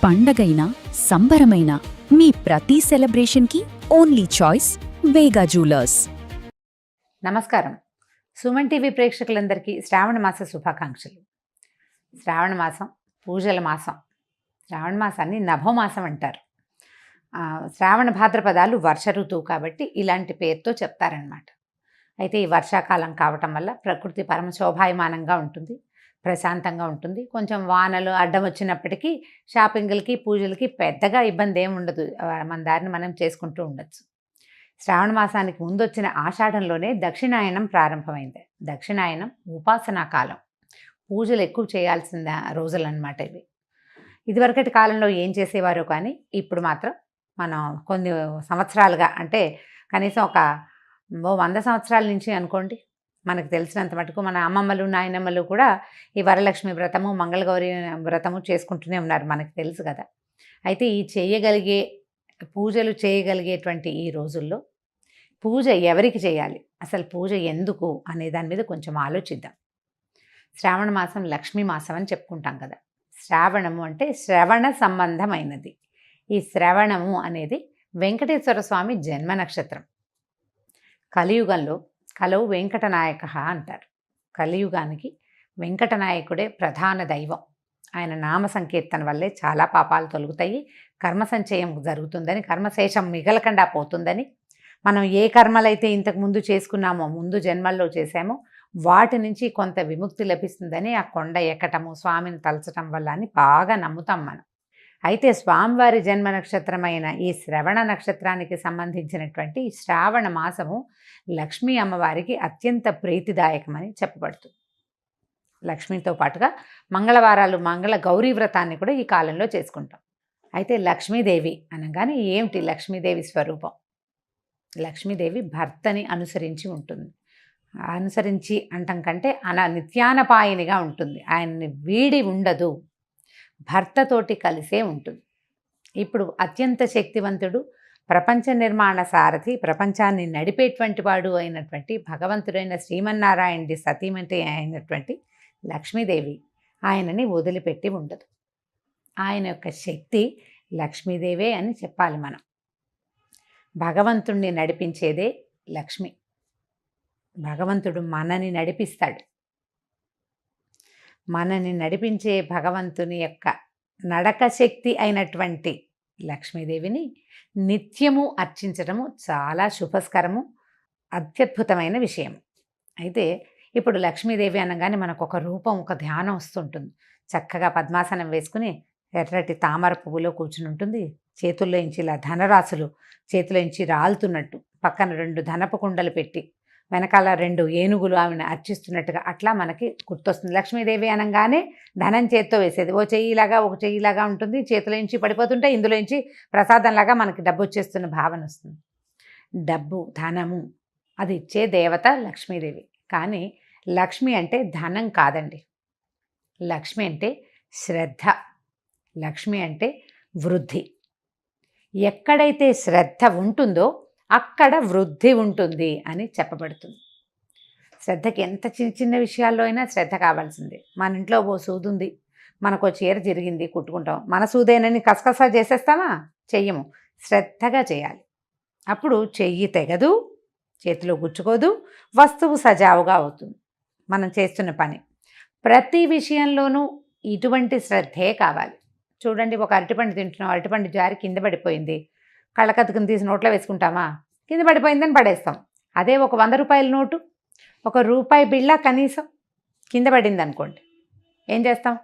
పండగైనా సంబరమైనా మీ ప్రతి సెలబ్రేషన్కి only choice వేగా jewellers. నమస్కారం. Suman TV ప్రేక్షకులందరికీ శ్రావణ మాస శుభాకాంక్షలు. శ్రావణ మాసం పూజల మాసం. శ్రావణ మాసాన్ని నభోమాసం అంటారు. శ్రావణ భాద్రపదాలు వర్ష ఋతువు కాబట్టి ఇలాంటి పేరుతో చెప్తారనమాట. అయితే ఈ వర్షాకాలం కావటం వల్ల ప్రకృతి పరమ శోభాయమానంగా ఉంటుంది, ప్రశాంతంగా ఉంటుంది. కొంచెం వానలు అడ్డం వచ్చినప్పటికీ షాపింగ్లకి పూజలకి పెద్దగా ఇబ్బంది ఏమి ఉండదు. మన దారిని మనం చేసుకుంటూ ఉండొచ్చు. శ్రావణ మాసానికి ముందు వచ్చిన ఆషాఢంలోనే దక్షిణాయనం ప్రారంభమైంది. దక్షిణాయనం ఉపాసనా కాలం, పూజలు ఎక్కువ చేయాల్సిన రోజులన్నమాట ఇవి. ఇదివరకటి కాలంలో ఏం చేసేవారో కానీ ఇప్పుడు మాత్రం మనం కొన్ని సంవత్సరాలుగా, అంటే కనీసం ఒక 100 సంవత్సరాల నుంచి అనుకోండి, మనకు తెలిసినంత మటుకు మన అమ్మమ్మలు నాయనమ్మలు కూడా ఈ వరలక్ష్మి వ్రతము, మంగళగౌరి వ్రతము చేసుకుంటూనే ఉన్నారు, మనకు తెలుసు కదా. అయితే ఈ పూజలు చేయగలిగేటువంటి ఈ రోజుల్లో పూజ ఎవరికి చేయాలి, అసలు పూజ ఎందుకు అనే దాని మీద కొంచెం ఆలోచిద్దాం. శ్రావణ మాసం లక్ష్మీ మాసం అని చెప్పుకుంటాం కదా. శ్రావణము అంటే శ్రవణ సంబంధమైనది. ఈ శ్రవణము అనేది వెంకటేశ్వర స్వామి జన్మ నక్షత్రం. కలియుగంలో కలవు వెంకటనాయక అంటారు. కలియుగానికి వెంకటనాయకుడే ప్రధాన దైవం. ఆయన నామ సంకీర్తన వల్లే చాలా పాపాలు తొలగుతాయి, కర్మ సంచయం జరుగుతుందని, కర్మశేషం మిగలకుండా పోతుందని, మనం ఏ కర్మలైతే ఇంతకుముందు చేసుకున్నామో, ముందు జన్మల్లో చేసామో వాటి నుంచి కొంత విముక్తి లభిస్తుందని ఆ కొండ ఎక్కటము, స్వామిని తలచటం వల్ల అని బాగా నమ్ముతాం మనం. అయితే స్వామివారి జన్మ నక్షత్రమైన ఈ శ్రవణ నక్షత్రానికి సంబంధించినటువంటి శ్రావణ మాసము లక్ష్మీ అమ్మవారికి అత్యంత ప్రీతిదాయకమని చెప్పబడుతుంది. లక్ష్మీతో పాటుగా మంగళవారాలు మంగళ గౌరీ వ్రతాన్ని కూడా ఈ కాలంలో చేసుకుంటాం. అయితే లక్ష్మీదేవి అనగానే ఏమిటి లక్ష్మీదేవి స్వరూపం? లక్ష్మీదేవి భర్తని అనుసరించి ఉంటుంది. అనుసరించి అంటం కంటే నిత్యానపాయనిగా ఉంటుంది. ఆయన్ని వీడి ఉండదు, భర్తతోటి కలిసే ఉంటుంది. ఇప్పుడు అత్యంత శక్తివంతుడు, ప్రపంచ నిర్మాణ సారథి, ప్రపంచాన్ని నడిపేటువంటి వాడు అయినటువంటి భగవంతుడైన శ్రీమన్నారాయణుడి సతీమణి అయినటువంటి లక్ష్మీదేవి ఆయనని వదిలిపెట్టి ఉండదు. ఆయన యొక్క శక్తి లక్ష్మీదేవే అని చెప్పాలి మనం. భగవంతుణ్ణి నడిపించేదే లక్ష్మి. భగవంతుడు మనని నడిపిస్తాడు. మనని నడిపించే భగవంతుని యొక్క నడక శక్తి అయినటువంటి లక్ష్మీదేవిని నిత్యము అర్చించడము చాలా శుభస్కరము, అత్యద్భుతమైన విషయం. అయితే ఇప్పుడు లక్ష్మీదేవి అనగానే మనకు ఒక రూపం, ఒక ధ్యానం వస్తుంటుంది. చక్కగా పద్మాసనం వేసుకుని ఎర్రటి తామర పువ్వులో కూర్చుని ఉంటుంది. చేతుల్లో నుంచి ఇలా ధనరాశులు చేతిలో నుంచి రాలుతున్నట్టు, పక్కన 2 ధనపు కుండలు పెట్టి వెనకాల 2 ఏనుగులు ఆమెను అర్చిస్తున్నట్టుగా అట్లా మనకి గుర్తొస్తుంది. లక్ష్మీదేవి అనగానే ధనం చేత్తో వేసేది, ఓ చెయ్యిలాగా ఒక చెయ్యిలాగా ఉంటుంది, చేతిలో నుంచి పడిపోతుంటే ఇందులో నుంచి ప్రసాదంలాగా మనకి డబ్బు వచ్చేస్తున్న భావన వస్తుంది. డబ్బు, ధనము అది ఇచ్చే దేవత లక్ష్మీదేవి. కానీ లక్ష్మి అంటే ధనం కాదండి. లక్ష్మి అంటే శ్రద్ధ. లక్ష్మి అంటే వృద్ధి. ఎక్కడైతే శ్రద్ధ ఉంటుందో అక్కడ వృద్ధి ఉంటుంది అని చెప్పబడుతుంది. శ్రద్ధకి ఎంత చిన్న చిన్న విషయాల్లో అయినా శ్రద్ధ కావాల్సిందే. మన ఇంట్లో ఓ సూది ఉంది, మనకు చీర జరిగింది, కుట్టుకుంటాం. మన సూదేనని కసకసా చేసేస్తామా? చెయ్యము. శ్రద్ధగా చేయాలి. అప్పుడు చెయ్యి తెగదు, చేతిలో గుచ్చుకోదు, వస్తువు సజావుగా అవుతుంది మనం చేస్తున్న పని. ప్రతి విషయంలోనూ ఇటువంటి శ్రద్ధే కావాలి. చూడండి, ఒక అరటిపండు తింటున్నాం, అరటిపండు జారి కింద పడిపోయింది, కళ్ళకత్తుకుని తీసి నోట్లో వేసుకుంటామా? కింద పడిపోయిందని పడేస్తాం. అదే ఒక 100 రూపాయల నోటు, ఒక రూపాయి బిళ్ళ కనీసం కింద పడింది అనుకోండి, ఏం చేస్తాం?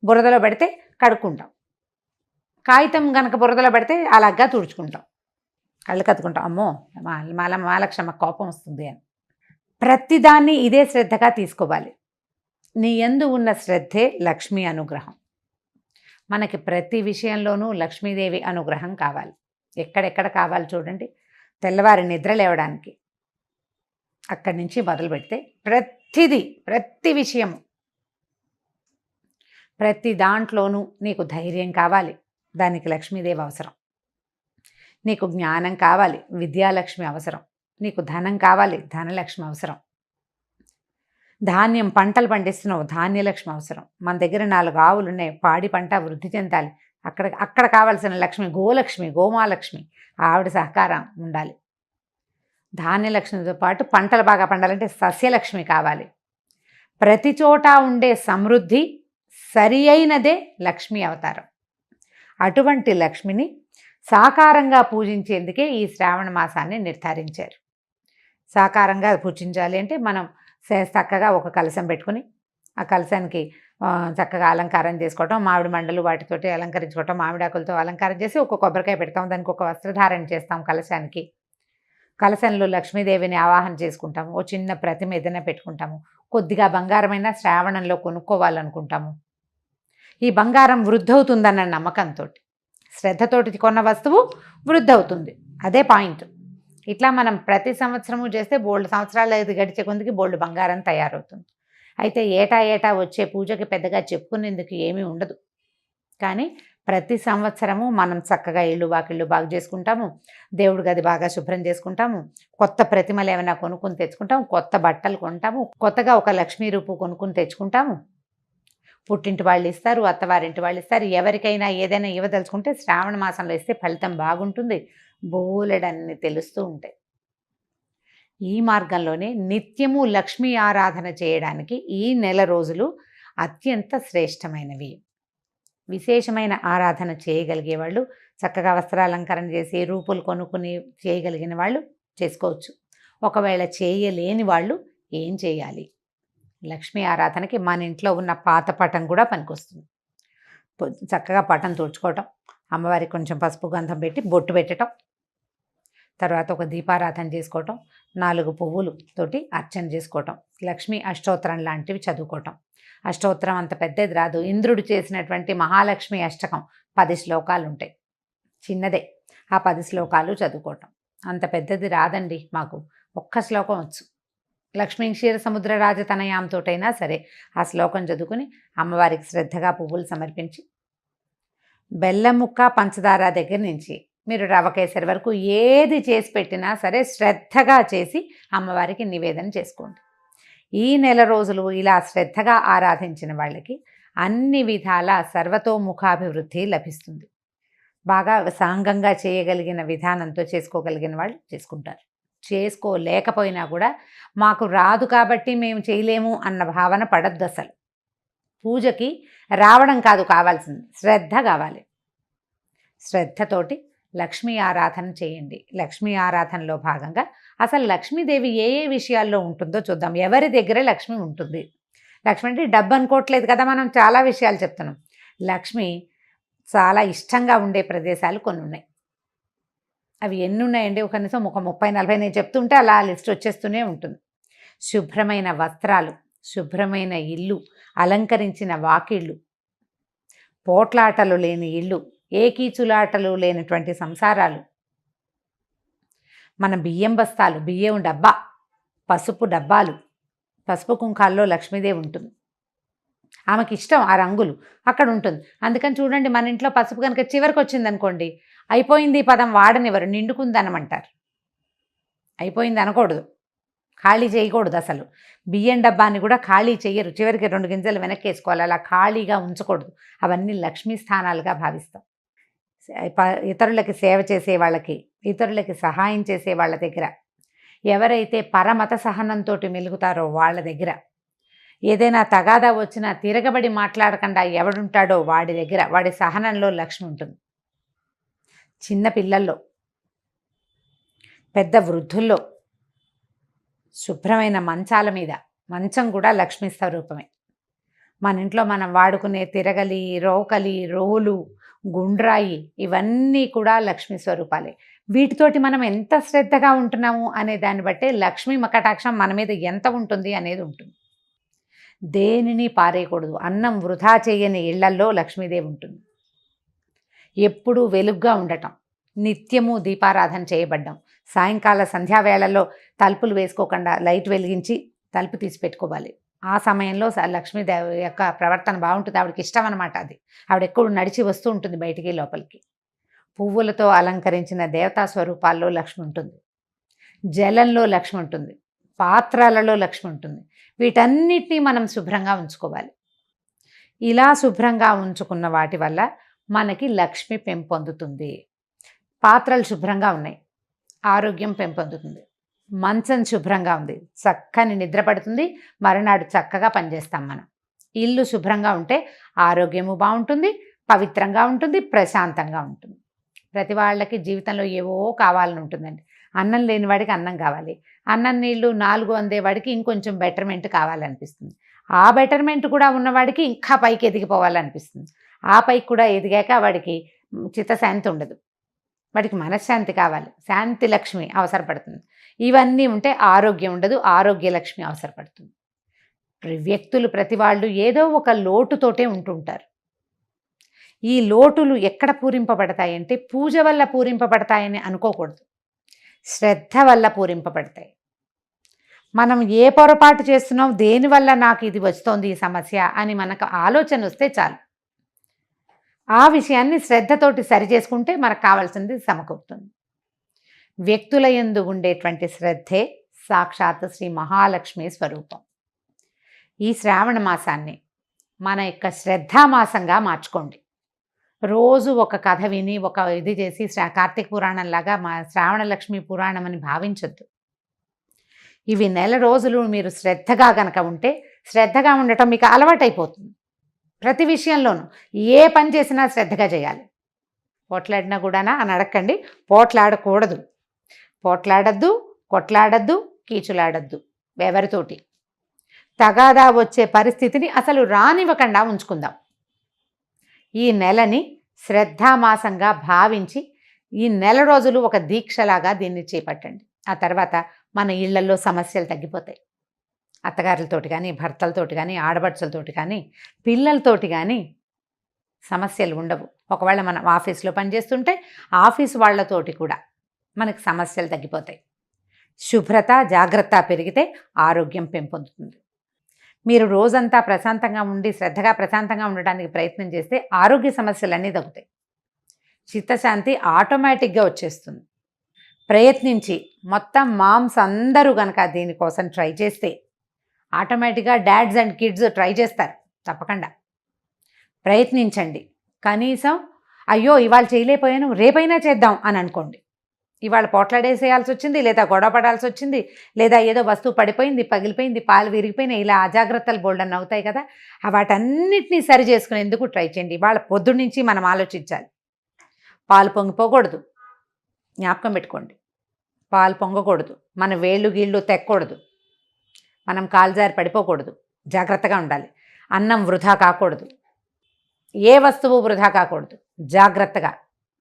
బురదలో పెడితే కడుక్కుంటాం. కాగితం కనుక బురదలో పెడితే అలాగా తుడుచుకుంటాం, కళ్ళు కత్తుకుంటాం, అమ్మో మాలక్షమ్మ కోపం వస్తుంది అని. ప్రతిదాన్ని ఇదే శ్రద్ధగా తీసుకోవాలి. నీ యందు ఉన్న శ్రద్ధే లక్ష్మీ అనుగ్రహం. మనకి ప్రతి విషయంలోనూ లక్ష్మీదేవి అనుగ్రహం కావాలి. ఎక్కడెక్కడ కావాలి చూడండి. తెల్లవారి నిద్ర లేవడానికి అక్కడి నుంచి మొదలు పెడితే ప్రతి విషయము, ప్రతి దాంట్లోనూ నీకు ధైర్యం కావాలి, దానికి లక్ష్మీదేవి అవసరం. నీకు జ్ఞానం కావాలి, విద్యాలక్ష్మి అవసరం. నీకు ధనం కావాలి, ధనలక్ష్మి అవసరం. ధాన్యం పంటలు పండిస్తున్నావు, ధాన్యలక్ష్మి అవసరం. మన దగ్గర 4 ఆవులు ఉన్నాయి, పాడి పంట వృద్ధి చెందాలి, అక్కడ కావాల్సిన లక్ష్మి, గోలక్ష్మి, గోమాలక్ష్మి, ఆవిడ సహకారం ఉండాలి. ధాన్యలక్ష్మితో పాటు పంటలు బాగా పండాలంటే సస్యలక్ష్మి కావాలి. ప్రతి చోట ఉండే సమృద్ధి సరి అయినదే లక్ష్మీ అవతారం. అటువంటి లక్ష్మిని సాకారంగా పూజించేందుకే ఈ శ్రావణ మాసాన్ని నిర్ధారించారు. సాకారంగా పూజించాలి అంటే మనం చక్కగా ఒక కలశం పెట్టుకుని ఆ కలశానికి చక్కగా అలంకారం చేసుకోవటం, మామిడి మండలు వాటితోటి అలంకరించుకోవటం, మామిడాకులతో అలంకారం చేసి ఒక కొబ్బరికాయ పెడతాం, దానికి ఒక వస్త్రధారణ చేస్తాం కలశానికి. కలశంలో లక్ష్మీదేవిని ఆవాహన చేసుకుంటాము. ఓ చిన్న ప్రతిమ ఏదైనా పెట్టుకుంటాము. కొద్దిగా బంగారమైన శ్రావణంలో కొనుక్కోవాలనుకుంటాము. ఈ బంగారం వృద్ధవుతుందన్న నమ్మకంతో, శ్రద్ధతోటి కొన్న వస్తువు వృద్ధవుతుంది, అదే పాయింట్. ఇట్లా మనం ప్రతి సంవత్సరము చేస్తే బోల్డ్ సంవత్సరాలు గడిచే కొద్దికి బోల్డ్ బంగారం తయారవుతుంది. అయితే ఏటా వచ్చే పూజకి పెద్దగా చెప్పుకునేందుకు ఏమీ ఉండదు. కానీ ప్రతి సంవత్సరము మనం చక్కగా ఇళ్ళు వాకిళ్ళు బాగు చేసుకుంటాము, దేవుడి గది బాగా శుభ్రం చేసుకుంటాము, కొత్త ప్రతిమలు ఏమైనా కొనుక్కుని తెచ్చుకుంటాము, కొత్త బట్టలు కొంటాము, కొత్తగా ఒక లక్ష్మీ రూపు కొనుక్కుని తెచ్చుకుంటాము. పుట్టింటి వాళ్ళు ఇస్తారు, అత్తవారింటి వాళ్ళు ఇస్తారు. ఎవరికైనా ఏదైనా ఇవ్వదలుచుకుంటే శ్రావణ మాసంలో ఇస్తే ఫలితం బాగుంటుంది. బోలెడన్ని తెలుస్తూ ఉంటాయి. ఈ మార్గంలోనే నిత్యము లక్ష్మీ ఆరాధన చేయడానికి ఈ నెల రోజులు అత్యంత శ్రేష్టమైనవి. విశేషమైన ఆరాధన చేయగలిగే వాళ్ళు, చక్కగా వస్త్రాలంకరణ చేసి రూపులు కొనుక్కుని చేయగలిగిన వాళ్ళు చేసుకోవచ్చు. ఒకవేళ చేయలేని వాళ్ళు ఏం చేయాలి? లక్ష్మీ ఆరాధనకి మన ఇంట్లో ఉన్న పాత పటం కూడా పనికొస్తుంది. చక్కగా పటం తుడుచుకోవటం, అమ్మవారికి కొంచెం పసుపు గంధం పెట్టి బొట్టు పెట్టడం, తర్వాత ఒక దీపారాధన చేసుకోవటం, 4 పువ్వులతోటి అర్చన చేసుకోవటం, లక్ష్మీ అష్టోత్తరం లాంటివి చదువుకోవటం. అష్టోత్తరం అంత పెద్దది రాదు. ఇంద్రుడు చేసినటువంటి మహాలక్ష్మి అష్టకం 10 శ్లోకాలు ఉంటాయి, చిన్నదే. ఆ 10 శ్లోకాలు చదువుకోవటం. అంత పెద్దది రాదండి మాకు, ఒక్క శ్లోకం వచ్చు. లక్ష్మీ క్షీర సముద్ర రాజతనయాంతోటైనా సరే ఆ శ్లోకం చదువుకుని అమ్మవారికి శ్రద్ధగా పువ్వులు సమర్పించి, బెల్లం ముక్క పంచదార దగ్గర నుంచి మీరు రవ కేసరి వరకు ఏది చేసి పెట్టినా సరే శ్రద్ధగా చేసి అమ్మవారికి నివేదన చేసుకోండి. ఈ నెల రోజులు ఇలా శ్రద్ధగా ఆరాధించిన వాళ్ళకి అన్ని విధాల సర్వతోముఖాభివృద్ధి లభిస్తుంది. బాగా సాంగంగా చేయగలిగిన విధానంతో చేసుకోగలిగిన వాళ్ళు చేసుకుంటారు. చేసుకోలేకపోయినా కూడా మాకు రాదు కాబట్టి మేము చేయలేము అన్న భావన పడద్దు. అసలు పూజకి రావడం కాదు కావాల్సింది, శ్రద్ధ కావాలి. శ్రద్ధతోటి లక్ష్మీ ఆరాధన చేయండి. లక్ష్మీ ఆరాధనలో భాగంగా అసలు లక్ష్మీదేవి ఏ ఏ విషయాల్లో ఉంటుందో చూద్దాం. ఎవరి దగ్గర లక్ష్మి ఉంటుంది? లక్ష్మి అంటే డబ్బు అనుకోవట్లేదు కదా, మనం చాలా విషయాలు చెప్తున్నాం. లక్ష్మి చాలా ఇష్టంగా ఉండే ప్రదేశాలు కొన్ని ఉన్నాయి. అవి ఎన్ని ఉన్నాయండి? కనీసం ఒక 30-40 నేను చెప్తుంటే అలా లిస్ట్ వచ్చేస్తూనే ఉంటుంది. శుభ్రమైన వస్త్రాలు, శుభ్రమైన ఇల్లు, అలంకరించిన వాకిళ్ళు, పోట్లాటలు లేని ఇల్లు, ఏకీచులాటలు లేనటువంటి సంసారాలు, మన బియ్యం బస్తాలు, బియ్యం డబ్బా, పసుపు డబ్బాలు, పసుపు కుంకాల్లో లక్ష్మీదేవి ఉంటుంది. ఆమెకి ఇష్టం ఆ రంగులు, అక్కడ ఉంటుంది. అందుకని చూడండి, మన ఇంట్లో పసుపు కనుక చివరికి వచ్చిందనుకోండి, అయిపోయింది పదం వాడనివ్వరు, నిండుకుందనమంటారు. అయిపోయింది అనకూడదు, ఖాళీ చేయకూడదు. అసలు బియ్యం డబ్బాని కూడా ఖాళీ చెయ్యరు, చివరికి 2 గింజలు వెనక్కి వేసుకోవాలి. అలా ఖాళీగా ఉంచకూడదు. అవన్నీ లక్ష్మీ స్థానాలుగా భావిస్తాం. ఇతరులకి సేవ చేసే వాళ్ళకి, ఇతరులకి సహాయం చేసే వాళ్ళ దగ్గర, ఎవరైతే పరమత సహనంతో మెలుగుతారో వాళ్ళ దగ్గర, ఏదైనా తగాదా వచ్చినా తిరగబడి మాట్లాడకుండా ఎవడుంటాడో వాడి దగ్గర, వాడి సహనంలో లక్ష్మి ఉంటుంది. చిన్న పిల్లల్లో, పెద్ద వృద్ధుల్లో, శుభ్రమైన మంచాల మీద, మంచం కూడా లక్ష్మీ స్వరూపమే. మన ఇంట్లో మనం వాడుకునే తిరగలి, రోకలి, రోలు, గుండ్రాయి, ఇవన్నీ కూడా లక్ష్మీ స్వరూపాలే. వీటితోటి మనం ఎంత శ్రద్ధగా ఉంటున్నాము అనే దాన్ని బట్టే లక్ష్మీ కటాక్షం మన మీద ఎంత ఉంటుంది అనేది ఉంటుంది. దేనిని పారేయకూడదు. అన్నం వృధా చేయని ఇళ్లల్లో లక్ష్మీదేవి ఉంటుంది. ఎప్పుడూ వెలుగ్గా ఉండటం, నిత్యము దీపారాధన చేయబడ్డం, సాయంకాల సంధ్యావేళల్లో తలుపులు వేసుకోకుండా లైట్ వెలిగించి తలుపు తీసి పెట్టుకోవాలి. ఆ సమయంలో లక్ష్మీదేవి యొక్క ప్రవర్తన బాగుంటుంది. ఆవిడకి ఇష్టం అనమాట అది. ఆవిడ ఎప్పుడు నడిచి వస్తూ ఉంటుంది బయటికి లోపలికి. పువ్వులతో అలంకరించిన దేవతా స్వరూపాల్లో లక్ష్మి ఉంటుంది. జలంలో లక్ష్మి ఉంటుంది. పాత్రలలో లక్ష్మి ఉంటుంది. వీటన్నిటినీ మనం శుభ్రంగా ఉంచుకోవాలి. ఇలా శుభ్రంగా ఉంచుకున్న వాటి వల్ల మనకి లక్ష్మి పెంపొందుతుంది. పాత్రలు శుభ్రంగా ఉన్నాయి, ఆరోగ్యం పెంపొందుతుంది. మంచం శుభ్రంగా ఉంది, చక్కని నిద్ర పడుతుంది, మరునాడు చక్కగా పనిచేస్తాం మనం. ఇల్లు శుభ్రంగా ఉంటే ఆరోగ్యము బాగుంటుంది, పవిత్రంగా ఉంటుంది, ప్రశాంతంగా ఉంటుంది. ప్రతి వాళ్ళకి జీవితంలో ఏవో కావాలని ఉంటుందండి. అన్నం లేని వాడికి అన్నం కావాలి, అన్నం నీళ్ళు 4 అందేవాడికి ఇంకొంచెం బెటర్మెంట్ కావాలనిపిస్తుంది. ఆ బెటర్మెంట్ కూడా ఉన్నవాడికి ఇంకా పైకి ఎదిగిపోవాలనిపిస్తుంది. ఆ పైకి కూడా ఎదిగాక వాడికి చిత్తశాంతి ఉండదు, వాడికి మనశ్శాంతి కావాలి, శాంతి లక్ష్మి అవసరపడుతుంది. ఇవన్నీ ఉంటే ఆరోగ్యం ఉండదు, ఆరోగ్య లక్ష్మి అవసరపడుతుంది. వ్యక్తులు ప్రతి వాళ్ళు ఏదో ఒక లోటుతోటే ఉంటుంటారు. ఈ లోటులు ఎక్కడ పూరింపబడతాయంటే పూజ వల్ల పూరింపబడతాయని అనుకోకూడదు, శ్రద్ధ వల్ల పూరింపబడతాయి. మనం ఏ పొరపాటు చేస్తున్నాం, దేనివల్ల నాకు ఇది వస్తోంది ఈ సమస్య అని మనకు ఆలోచన వస్తే చాలు. ఆ విషయాన్ని శ్రద్ధతోటి సరిచేసుకుంటే మనకు కావాల్సింది సమకూరుతుంది. వ్యక్తుల యందు ఉండేటువంటి శ్రద్ధే సాక్షాత్ శ్రీ మహాలక్ష్మి స్వరూపం. ఈ శ్రావణ మాసాన్ని మన యొక్క శ్రద్ధామాసంగా మార్చుకోండి. రోజు ఒక కథ విని ఒక ఇది చేసి కార్తీక పురాణంలాగా మా శ్రావణ లక్ష్మి పురాణం అని భావించొద్దు. ఇవి నెల రోజులు మీరు శ్రద్ధగా గనక ఉంటే, శ్రద్ధగా ఉండటం మీకు అలవాటైపోతుంది. ప్రతి విషయంలోనూ ఏ పని చేసినా శ్రద్ధగా చేయాలి. పోట్లాడినా కూడానా అని అడగండి, పోట్లాడకూడదు. పోట్లాడద్దు, కొట్లాడద్దు, కీచులాడద్దు ఎవరితోటి. తగాదా వచ్చే పరిస్థితిని అసలు రానివ్వకుండా ఉంచుకుందాం. ఈ నెలని శ్రద్ధామాసంగా భావించి ఈ నెల రోజులు ఒక దీక్షలాగా దీన్ని చేపట్టండి. ఆ తర్వాత మన ఇళ్లలో సమస్యలు తగ్గిపోతాయి. అత్తగారులతోటి కానీ, భర్తలతోటి కానీ, ఆడపడుచులతోటి కానీ, పిల్లలతోటి కానీ సమస్యలు ఉండవు. ఒకవేళ మనం ఆఫీస్లో పనిచేస్తుంటే ఆఫీసు వాళ్ళతోటి కూడా మనకి సమస్యలు తగ్గిపోతాయి. శుభ్రత, జాగ్రత్త పెరిగితే ఆరోగ్యం పెంపొందుతుంది. మీరు రోజంతా ప్రశాంతంగా ఉండి శ్రద్ధగా ప్రశాంతంగా ఉండడానికి ప్రయత్నం చేస్తే ఆరోగ్య సమస్యలన్నీ తగ్గుతాయి. చిత్తశాంతి ఆటోమేటిక్గా వచ్చేస్తుంది. ప్రయత్నించి మొత్తం మామ్స్ అందరూ కనుక దీనికోసం ట్రై చేస్తే ఆటోమేటిక్గా డాడ్స్ అండ్ కిడ్స్ ట్రై చేస్తారు. తప్పకుండా ప్రయత్నించండి. కనీసం అయ్యో ఇవాళ చేయలేకపోయాను రేపైనా చేద్దాం అని అనుకోండి. ఇవాళ పోట్లాడేసేయాల్సి వచ్చింది, లేదా గొడవ పడాల్సి వచ్చింది, లేదా ఏదో వస్తువు పడిపోయింది, పగిలిపోయింది, పాలు విరిగిపోయినాయి, ఇలా అజాగ్రత్తలు బోల్డన్ అవుతాయి కదా. వాటన్నిటినీ సరి చేసుకునేందుకు ట్రై చేయండి. ఇవాళ పొద్దున్న నుంచి మనం ఆలోచించాలి. పాలు పొంగిపోకూడదు, జ్ఞాపకం పెట్టుకోండి. పాలు పొంగకూడదు, మన వేళ్ళు గీళ్ళు తెక్కకూడదు, మనం కాలుజారి పడిపోకూడదు, జాగ్రత్తగా ఉండాలి. అన్నం వృధా కాకూడదు, ఏ వస్తువు వృధా కాకూడదు. జాగ్రత్తగా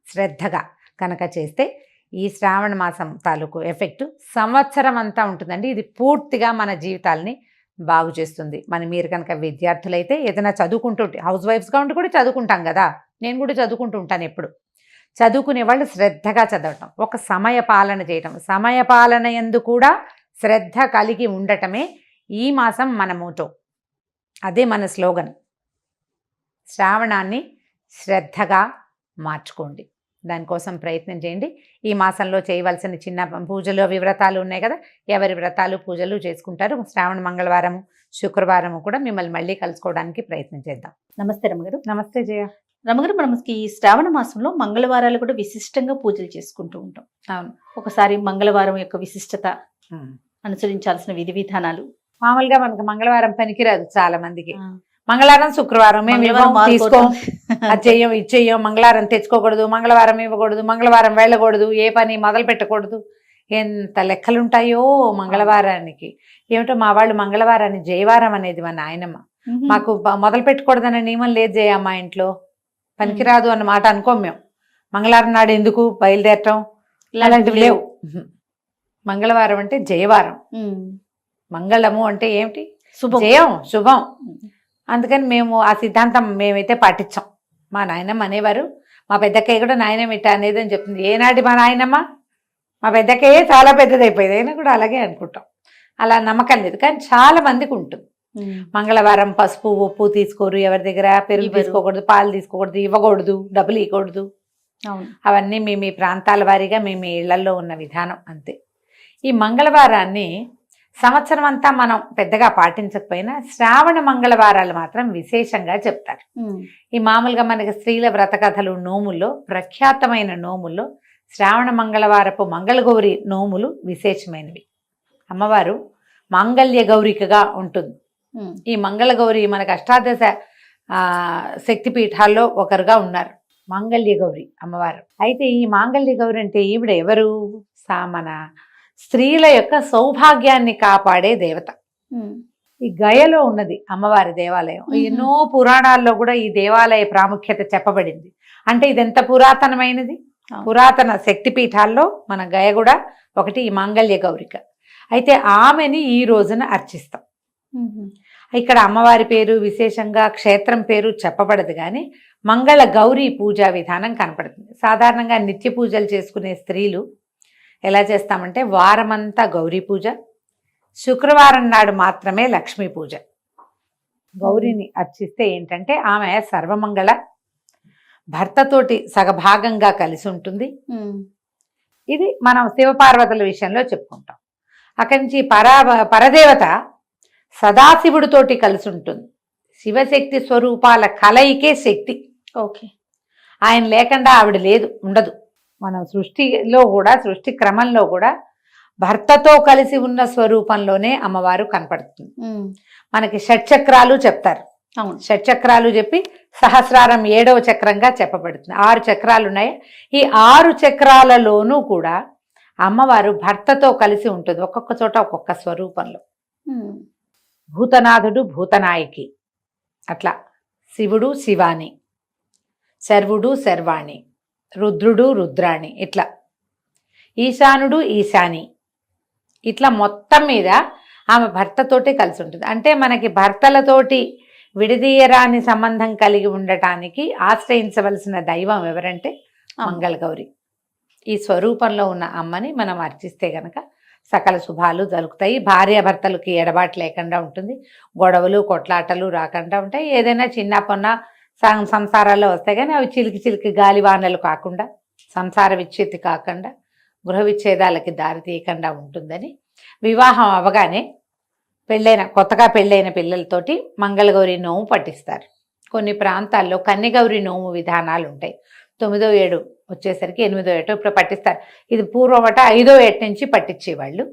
శ్రద్ధగా కనుక చేస్తే ఈ శ్రావణ మాసం తాలూకు ఎఫెక్టు సంవత్సరం అంతా ఉంటుందండి. ఇది పూర్తిగా మన జీవితాలని బాగు చేస్తుంది. మీరు కనుక విద్యార్థులైతే ఏదైనా చదువుకుంటుంటే, హౌస్ వైఫ్స్గా ఉండి కూడా చదువుకుంటాం కదా, నేను కూడా చదువుకుంటూ ఉంటాను ఎప్పుడు. చదువుకునే వాళ్ళు శ్రద్ధగా చదవటం, ఒక సమయపాలన చేయటం, సమయపాలన యందు కూడా శ్రద్ధ కలిగి ఉండటమే ఈ మాసం మన మోటో. అదే మన స్లోగన్. శ్రావణాన్ని శ్రద్ధగా మార్చుకోండి, దానికోసం ప్రయత్నం చేయండి. ఈ మాసంలో చేయవలసిన చిన్న పూజలు అవి వ్రతాలు ఉన్నాయి కదా, ఎవరి వ్రతాలు పూజలు చేసుకుంటారు. శ్రావణ మంగళవారము శుక్రవారము కూడా మిమ్మల్ని మళ్ళీ కలుసుకోవడానికి ప్రయత్నం చేద్దాం. నమస్తే రమగారు. నమస్తే జయ. రమగారు, మనకి ఈ శ్రావణ మాసంలో మంగళవారాలు కూడా విశిష్టంగా పూజలు చేసుకుంటూ ఉంటాం. అవును. ఒకసారి మంగళవారం యొక్క విశిష్టత, అనుసరించాల్సిన విధి విధానాలు. మామూలుగా మనకు మంగళవారం పనికిరాదు చాలా మందికి. మంగళవారం శుక్రవారం మేము తీసుకో, అది చెయ్యం ఇది చెయ్యం, మంగళవారం తెచ్చుకోకూడదు, మంగళవారం ఇవ్వకూడదు, మంగళవారం వెళ్ళకూడదు, ఏ పని మొదలు పెట్టకూడదు. ఎంత లెక్కలుంటాయో మంగళవారానికి. ఏమిటో మా వాళ్ళు మంగళవారాన్ని జయవారం అనేది మా నాయనమ్మ. మాకు మొదలు పెట్టకూడదనే నియమం లేదు జయ, మా ఇంట్లో పనికిరాదు అన్నమాట అనుకోం మేము. మంగళవారం నాడు ఎందుకు బయలుదేరటం అలాంటివి లేవు. మంగళవారం అంటే జయవారం. మంగళము అంటే ఏమిటి? శుభం, జయం, శుభం. అందుకని మేము ఆ సిద్ధాంతం మేమైతే పాటించాం. మా నాయనమ్మ అనేవారు, మా పెద్దక్కయ్య కూడా నాయనమ్మ ఇట్ట అనేది అని చెప్తుంది. ఏనాటి మా నాయనమ్మ, మా పెద్దక్కయ్యే చాలా పెద్దదైపోయింది, అయినా కూడా అలాగే అనుకుంటాం. అలా నమ్మకం లేదు, కానీ చాలా మందికి ఉంటుంది. మంగళవారం పసుపు ఉప్పు తీసుకోరు, ఎవరి దగ్గర పెరుగు తీసుకోకూడదు, పాలు తీసుకోకూడదు, ఇవ్వకూడదు, డబ్బులు ఇవ్వకూడదు. అవన్నీ మీ ప్రాంతాల వారీగా మీ ఇళ్లలో ఉన్న విధానం అంతే. ఈ మంగళవారాన్ని సంవత్సరం అంతా మనం పెద్దగా పాటించకపోయినా శ్రావణ మంగళవారాలు మాత్రం విశేషంగా చెప్తారు. ఈ మామూలుగా మనకి స్త్రీల వ్రత కథలు నోముల్లో ప్రఖ్యాతమైన నోముల్లో శ్రావణ మంగళవారపు మంగళగౌరి నోములు విశేషమైనవి. అమ్మవారు మాంగళ్య గౌరికగా ఉంటుంది. ఈ మంగళగౌరి మనకు అష్టాదశ శక్తిపీఠాల్లో ఒకరుగా ఉన్నారు మాంగళ్య గౌరి అమ్మవారు. అయితే ఈ మాంగళ్య గౌరి అంటే ఈవిడ ఎవరు? మన స్త్రీల యొక్క సౌభాగ్యాన్ని కాపాడే దేవత. ఈ గయలో ఉన్నది అమ్మవారి దేవాలయం. ఎన్నో పురాణాల్లో కూడా ఈ దేవాలయ ప్రాముఖ్యత చెప్పబడింది. అంటే ఇది ఎంత పురాతనమైనది. పురాతన శక్తిపీఠాల్లో మన గయ కూడా ఒకటి ఈ మాంగళ్య గౌరిక. అయితే ఆమెని ఈ రోజున అర్చిస్తాం. ఇక్కడ అమ్మవారి పేరు విశేషంగా క్షేత్రం పేరు చెప్పబడదు, కానీ మంగళ గౌరీ పూజా విధానం కనపడుతుంది. సాధారణంగా నిత్య పూజలు చేసుకునే స్త్రీలు ఎలా చేస్తామంటే వారమంతా గౌరీ పూజ, శుక్రవారం నాడు మాత్రమే లక్ష్మీ పూజ. గౌరీని అర్చిస్తే ఏంటంటే ఆమె సర్వమంగళ, భర్తతోటి సగభాగంగా కలిసి ఉంటుంది. ఇది మనం శివపార్వతుల విషయంలో చెప్పుకుంటాం. అక్కడి నుంచి పరదేవత సదాశివుడితోటి కలిసి ఉంటుంది. శివశక్తి స్వరూపాల కలయికే శక్తి. ఓకే, ఆయన లేకుండా ఆవిడ లేదు, ఉండదు. మనం సృష్టిలో కూడా, సృష్టి క్రమంలో కూడా భర్తతో కలిసి ఉన్న స్వరూపంలోనే అమ్మవారు కనపడుతుంది. మనకి షట్చక్రాలు చెప్తారు. షట్చక్రాలు చెప్పి సహస్రారం 7వ చక్రంగా చెప్పబడుతుంది. 6 చక్రాలు ఉన్నాయి. ఈ 6 చక్రాలలోనూ కూడా అమ్మవారు భర్తతో కలిసి ఉంటుంది, ఒక్కొక్క చోట ఒక్కొక్క స్వరూపంలో. భూతనాథుడు భూతనాయకి, అట్లా శివుడు శివాని, శర్వుడు శర్వాణి, రుద్రుడు రుద్రాణి, ఇట్లా ఈశానుడు ఈశాని, ఇట్లా మొత్తం మీద ఆమె భర్తతోటి కలిసి ఉంటుంది. అంటే మనకి భర్తలతోటి విడదీయరాని సంబంధం కలిగి ఉండటానికి ఆశ్రయించవలసిన దైవం ఎవరంటే మంగళగౌరి. ఈ స్వరూపంలో ఉన్న అమ్మని మనం అర్చిస్తే గనక సకల శుభాలు జరుగుతాయి. భార్యాభర్తలకి ఎడబాటు లేకుండా ఉంటుంది. గొడవలు కొట్లాటలు రాకుండా ఉంటాయి. ఏదైనా చిన్న పొన్న సంసారాల్లో వస్తాయి, కానీ అవి చిలికి చిలికి గాలివానలు కాకుండా, సంసార విచ్ఛేది కాకుండా, గృహ విచ్ఛేదాలకి దారి తీయకుండా ఉంటుందని వివాహం అవగానే కొత్తగా పెళ్ళైన పిల్లలతోటి మంగళగౌరి నోము పట్టిస్తారు. కొన్ని ప్రాంతాల్లో కన్యగౌరి నోము విధానాలు ఉంటాయి. 9వ ఏడు వచ్చేసరికి 8వ ఏట ఇప్పుడు పట్టిస్తారు. ఇది పూర్వమట 5వ ఏట నుంచి పట్టించేవాళ్ళు.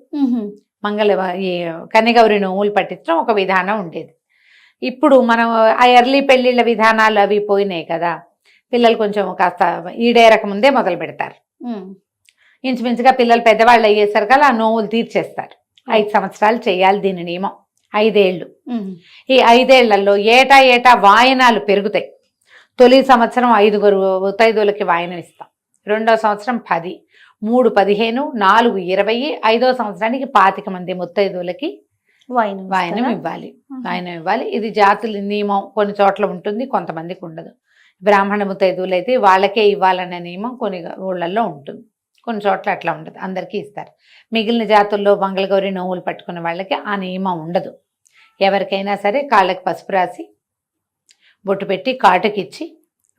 ఈ కన్యగౌరి నోములు పట్టించడం ఒక విధానం ఉండేది. ఇప్పుడు మనం ఆ ఎర్లీ పెళ్లిళ్ళ విధానాలు అవి పోయినాయి కదా, పిల్లలు కొంచెం కాస్త ఈడేరక ముందే మొదలు పెడతారు. ఇంచుమించుగా పిల్లలు పెద్దవాళ్ళు అయ్యేసరికల్లా ఆ నోములు తీర్చేస్తారు. 5 సంవత్సరాలు చేయాలి దీని నియమం. 5 ఏళ్ళు. ఈ 5 ఏళ్లలో ఏటా ఏటా వాయనాలు పెరుగుతాయి. తొలి సంవత్సరం 5 ముత్తైదువులకి వాయనం ఇస్తాం, 2వ సంవత్సరం 10, 3 15, 4 20, 5వ సంవత్సరానికి 25 మంది ముత్తైదువులకి వాయనం ఇవ్వాలి. ఇది జాతుల నియమం. కొన్ని చోట్ల ఉంటుంది, కొంతమందికి ఉండదు. బ్రాహ్మణ ముత్తైదువులు అయితే వాళ్ళకే ఇవ్వాలనే నియమం కొన్ని ఊళ్ళల్లో ఉంటుంది, కొన్ని చోట్ల అట్లా ఉండదు, అందరికీ ఇస్తారు. మిగిలిన జాతుల్లో మంగళగౌరి నోములు పట్టుకున్న వాళ్ళకి ఆ నియమం ఉండదు. ఎవరికైనా సరే కాళ్ళకి పసుపు రాసి బొట్టు పెట్టి కాటుకిచ్చి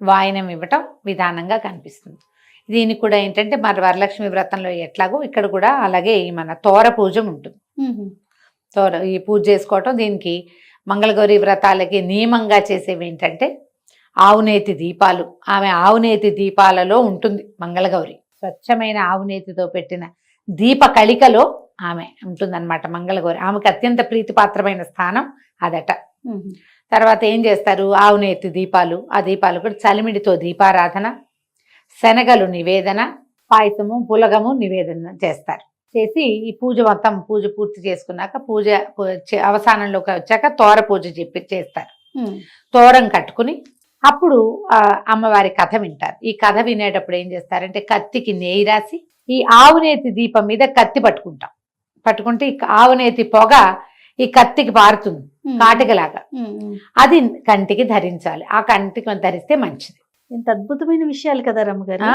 వాయనం ఇవ్వటం విధానంగా కనిపిస్తుంది. దీనికి కూడా ఏంటంటే మరి వరలక్ష్మి వ్రతంలో ఎట్లాగో ఇక్కడ కూడా అలాగే మన తోర పూజ ఉంటుంది. ఈ పూజ చేసుకోవటం, దీనికి మంగళగౌరి వ్రతాలకి నియమంగా చేసేవి ఏంటంటే ఆవునేతి దీపాలు. ఆమె ఆవునేతి దీపాలలో ఉంటుంది మంగళగౌరి. స్వచ్ఛమైన ఆవునేతితో పెట్టిన దీప కళికలో ఆమె ఉంటుందన్నమాట మంగళగౌరి. ఆమెకు అత్యంత ప్రీతిపాత్రమైన స్థానం అదట. తర్వాత ఏం చేస్తారు? ఆవునేతి దీపాలు. ఆ దీపాలు కూడా చలిమిడితో దీపారాధన, శనగలు నివేదన, పాయసము పులగము నివేదన చేస్తారు. చేసి ఈ పూజ మొత్తం పూర్తి చేసుకున్నాక పూజ అవసానంలోకి వచ్చాక తోర పూజ చేస్తారు. తోరం కట్టుకుని అప్పుడు అమ్మవారి కథ వింటారు. ఈ కథ వినేటప్పుడు ఏం చేస్తారంటే కత్తికి నెయ్యి రాసి ఈ ఆవునేతి దీపం మీద కత్తి పట్టుకుంటే ఈ ఆవునేతి పొగ ఈ కత్తికి పారుతుంది కాటికలాగా. అది కంటికి ధరించాలి. ఆ కంటికి ధరిస్తే మంచిది. ఎంత అద్భుతమైన విషయాలు కదా రమ్మగారు.